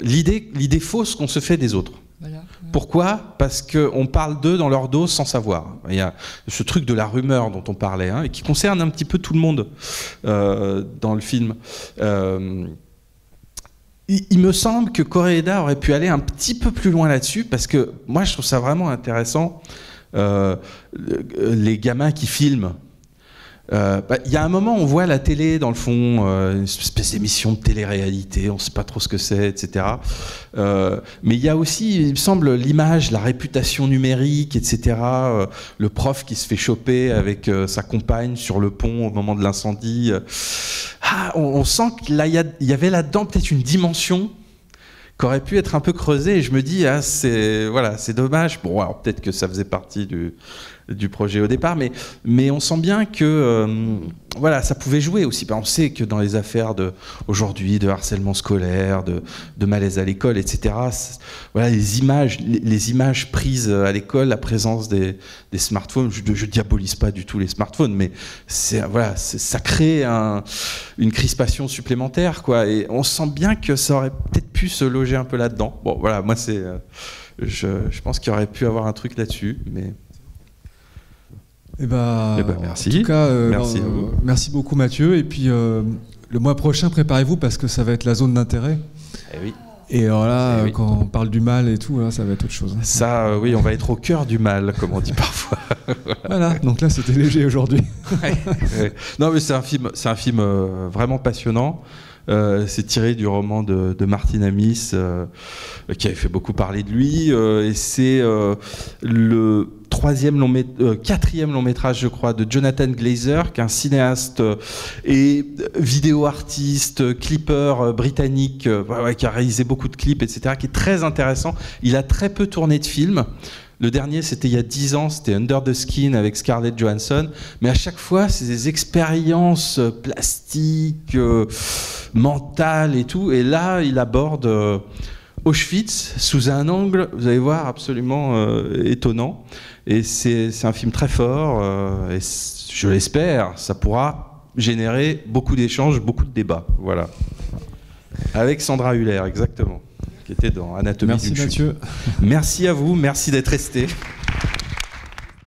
l'idée fausse qu'on se fait des autres. Voilà. Pourquoi ? Parce qu'on parle d'eux dans leur dos sans savoir. Il y a ce truc de la rumeur dont on parlait, et qui concerne un petit peu tout le monde dans le film. Il me semble que Koreeda aurait pu aller un petit peu plus loin là-dessus, parce que moi je trouve ça vraiment intéressant, les gamins qui filment. Il y a un moment, on voit la télé dans le fond, une espèce d'émission de télé-réalité, on ne sait pas trop ce que c'est, etc. Mais il y a aussi, il me semble, l'image, la réputation numérique, etc. Le prof qui se fait choper avec sa compagne sur le pont au moment de l'incendie. On sent qu'il y avait là-dedans peut-être une dimension qui aurait pu être un peu creusée, et je me dis, c'est dommage. Bon, alors peut-être que ça faisait partie du projet au départ, mais on sent bien que voilà, ça pouvait jouer aussi. On sait que dans les affaires aujourd'hui de harcèlement scolaire, de malaise à l'école, etc., voilà, les images prises à l'école, la présence des smartphones, je diabolise pas du tout les smartphones, mais voilà, ça crée une crispation supplémentaire, quoi, et on sent bien que ça aurait peut-être pu se loger un peu là-dedans. Bon, voilà, moi je pense qu'il y aurait pu avoir un truc là-dessus, mais... merci. En tout cas, merci à vous. Merci beaucoup Mathieu. Et puis le mois prochain, préparez-vous parce que ça va être la zone d'intérêt. Eh oui. Et alors là, oui. quand on parle du mal et tout, là, ça va être autre chose. Ça, oui, on va être au cœur du mal, comme on dit parfois. Voilà. Donc là, c'était léger aujourd'hui. Ouais. Non, mais c'est un film vraiment passionnant. C'est tiré du roman de Martin Amis, qui avait fait beaucoup parler de lui, et c'est le quatrième long métrage, je crois, de Jonathan Glazer, qui est un cinéaste et vidéo artiste, clipper britannique, qui a réalisé beaucoup de clips, etc., qui est très intéressant. Il a très peu tourné de films. Le dernier, c'était il y a 10 ans, c'était Under the Skin avec Scarlett Johansson. Mais à chaque fois, c'est des expériences plastiques, mentales et tout. Et là, il aborde Auschwitz sous un angle, vous allez voir, absolument étonnant. Et c'est un film très fort. Et je l'espère, ça pourra générer beaucoup d'échanges, beaucoup de débats. Voilà. Avec Sandra Hüller, exactement. Qui était dans Anatomie d'une chute. Merci Mathieu. Merci à vous, merci d'être resté.